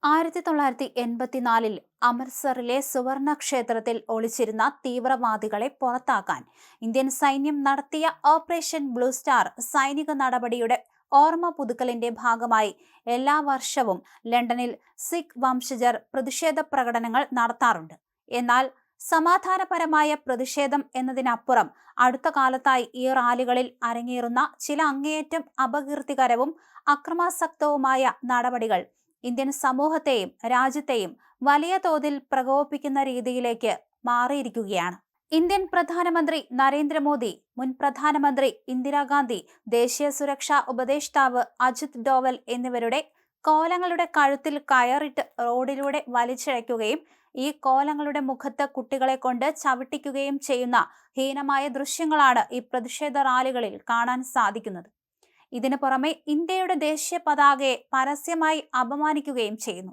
1984 അമൃത്സറിലെ സുവർണ ക്ഷേത്രത്തിൽ ഒളിച്ചിരുന്ന തീവ്രവാദികളെ പുറത്താക്കാൻ ഇന്ത്യൻ സൈന്യം നടത്തിയ ഓപ്പറേഷൻ ബ്ലൂ സ്റ്റാർ സൈനിക നടപടിയുടെ ഓർമ്മ പുതുക്കലിന്റെ ഭാഗമായി എല്ലാ വർഷവും ലണ്ടനിൽ സിഖ് വംശജർ പ്രതിഷേധ പ്രകടനങ്ങൾ നടത്താറുണ്ട്. എന്നാൽ സമാധാനപരമായ പ്രതിഷേധം എന്നതിനപ്പുറം അടുത്ത കാലത്തായി ഈ റാലികളിൽ അരങ്ങേറുന്ന ചില അങ്ങേയറ്റം അപകീർത്തികരവും അക്രമാസക്തവുമായ നടപടികൾ ഇന്ത്യൻ സമൂഹത്തെയും രാജ്യത്തെയും വലിയ തോതിൽ പ്രകോപിപ്പിക്കുന്ന രീതിയിലേക്ക് മാറിയിരിക്കുകയാണ്. ഇന്ത്യൻ പ്രധാനമന്ത്രി നരേന്ദ്രമോദി, മുൻ പ്രധാനമന്ത്രി ഇന്ദിരാഗാന്ധി, ദേശീയ സുരക്ഷാ ഉപദേഷ്ടാവ് അജിത് ഡോവൽ എന്നിവരുടെ കോലങ്ങളുടെ കഴുത്തിൽ കയറിട്ട് റോഡിലൂടെ വലിച്ചിഴയ്ക്കുകയും ഈ കോലങ്ങളുടെ മുഖത്ത് കുട്ടികളെ കൊണ്ട് ചവിട്ടിക്കുകയും ചെയ്യുന്ന ഹീനമായ ദൃശ്യങ്ങളാണ് ഈ പ്രതിഷേധ റാലികളിൽ കാണാൻ സാധിക്കുന്നത്. ഇതിനു പുറമെ ഇന്ത്യയുടെ ദേശീയ പതാകയെ പരസ്യമായി അപമാനിക്കുകയും ചെയ്യുന്നു.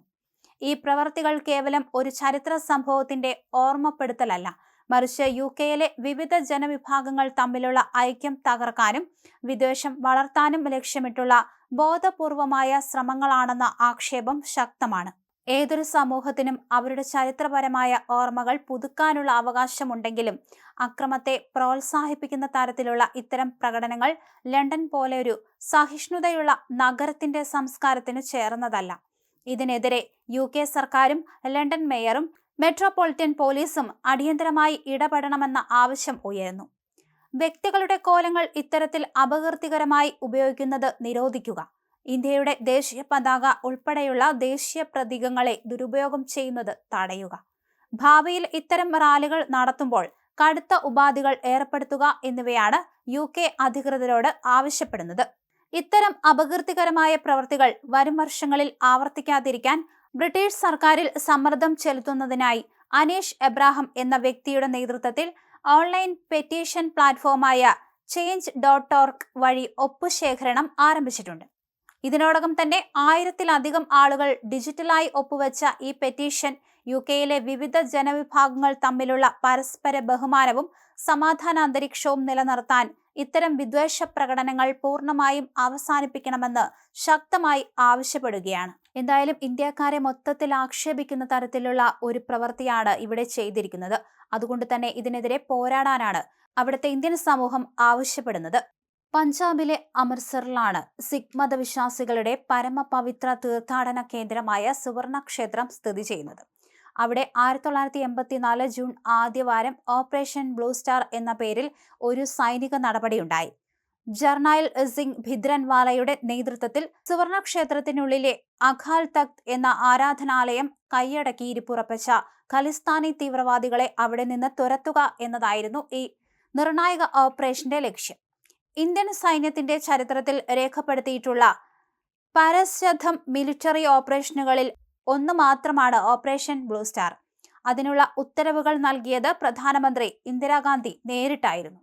ഈ പ്രവർത്തികൾ കേവലം ഒരു ചരിത്ര സംഭവത്തിന്റെ ഓർമ്മപ്പെടുത്തലല്ല, മറിച്ച് UK-യിലെ വിവിധ ജനവിഭാഗങ്ങൾ തമ്മിലുള്ള ഐക്യം തകർക്കാനും വിദ്വേഷം വളർത്താനും ലക്ഷ്യമിട്ടുള്ള ബോധപൂർവമായ ശ്രമങ്ങളാണെന്ന ആക്ഷേപം ശക്തമാണ്. ഏതൊരു സമൂഹത്തിനും അവരുടെ ചരിത്രപരമായ ഓർമ്മകൾ പുതുക്കാനുള്ള അവകാശമുണ്ടെങ്കിലും അക്രമത്തെ പ്രോത്സാഹിപ്പിക്കുന്ന തരത്തിലുള്ള ഇത്തരം പ്രകടനങ്ങൾ ലണ്ടൻ പോലെയൊരു സഹിഷ്ണുതയുള്ള നഗരത്തിന്റെ സംസ്കാരത്തിന് ചേർന്നതല്ല. ഇതിനെതിരെ UK സർക്കാരും ലണ്ടൻ മേയറും മെട്രോപൊളിറ്റൻ പോലീസും അടിയന്തരമായി ഇടപെടണമെന്ന ആവശ്യം ഉയരുന്നു. വ്യക്തികളുടെ കോലങ്ങൾ ഇത്തരത്തിൽ അപകീർത്തികരമായി ഉപയോഗിക്കുന്നത് നിരോധിക്കുക, ഇന്ത്യയുടെ ദേശീയ പതാക ഉൾപ്പെടെയുള്ള ദേശീയ പ്രതീകങ്ങളെ ദുരുപയോഗം ചെയ്യുന്നത് തടയുക, ഭാവിയിൽ ഇത്തരം റാലികൾ നടത്തുമ്പോൾ കടുത്ത ഉപാധികൾ ഏർപ്പെടുത്തുക എന്നിവയാണ് UK അധികൃതരോട് ആവശ്യപ്പെടുന്നത്. ഇത്തരം അപകീർത്തികരമായ പ്രവൃത്തികൾ വരും വർഷങ്ങളിൽ ആവർത്തിക്കാതിരിക്കാൻ ബ്രിട്ടീഷ് സർക്കാരിൽ സമ്മർദ്ദം ചെലുത്തുന്നതിനായി അനീഷ് എബ്രാഹം എന്ന വ്യക്തിയുടെ നേതൃത്വത്തിൽ ഓൺലൈൻ പെറ്റീഷൻ പ്ലാറ്റ്ഫോമായ change.org വഴി ഒപ്പുശേഖരണം ആരംഭിച്ചിട്ടുണ്ട്. ഇതിനോടകം തന്നെ 1000-ലധികം ആളുകൾ ഡിജിറ്റലായി ഒപ്പുവെച്ച ഈ പെറ്റീഷൻ UK-യിലെ വിവിധ ജനവിഭാഗങ്ങൾ തമ്മിലുള്ള പരസ്പര ബഹുമാനവും സമാധാന അന്തരീക്ഷവും നിലനിർത്താൻ ഇത്തരം വിദ്വേഷ പ്രകടനങ്ങൾ പൂർണ്ണമായും അവസാനിപ്പിക്കണമെന്ന് ശക്തമായി ആവശ്യപ്പെടുകയാണ്. എന്തായാലും ഇന്ത്യക്കാരെ മൊത്തത്തിൽ ആക്ഷേപിക്കുന്ന തരത്തിലുള്ള ഒരു പ്രവൃത്തിയാണ് ഇവിടെ ചെയ്തിരിക്കുന്നത്. അതുകൊണ്ട് തന്നെ ഇതിനെതിരെ പോരാടാനാണ് അവിടുത്തെ ഇന്ത്യൻ സമൂഹം ആവശ്യപ്പെടുന്നത്. പഞ്ചാബിലെ അമൃത്സറിലാണ് സിഖ് മതവിശ്വാസികളുടെ പരമപവിത്ര തീർത്ഥാടന കേന്ദ്രമായ സുവർണ ക്ഷേത്രം സ്ഥിതി ചെയ്യുന്നത്. അവിടെ 1984 ജൂൺ ആദ്യവാരം ഓപ്പറേഷൻ ബ്ലൂ സ്റ്റാർ എന്ന പേരിൽ ഒരു സൈനിക നടപടിയുണ്ടായി. ജർണൈൽ സിംഗ് ഭിദ്രൻവാലയുടെ നേതൃത്വത്തിൽ സുവർണ ക്ഷേത്രത്തിനുള്ളിലെ അകാൽ തഖ്ത് എന്ന ആരാധനാലയം കൈയടക്കി ഇരിപ്പുറപ്പിച്ച ഖലിസ്ഥാനി തീവ്രവാദികളെ അവിടെ നിന്ന് തുരത്തുക എന്നതായിരുന്നു ഈ നിർണായക ഓപ്പറേഷന്റെ ലക്ഷ്യം. ഇന്ത്യൻ സൈന്യത്തിന്റെ ചരിത്രത്തിൽ രേഖപ്പെടുത്തിയിട്ടുള്ള പരശുദ്ധം മിലിറ്ററി ഓപ്പറേഷനുകളിൽ ഒന്ന് മാത്രമാണ് ഓപ്പറേഷൻ ബ്ലൂ സ്റ്റാർ. അതിനുള്ള ഉത്തരവുകൾ നൽകിയത് പ്രധാനമന്ത്രി ഇന്ദിരാഗാന്ധി നേരിട്ടായിരുന്നു.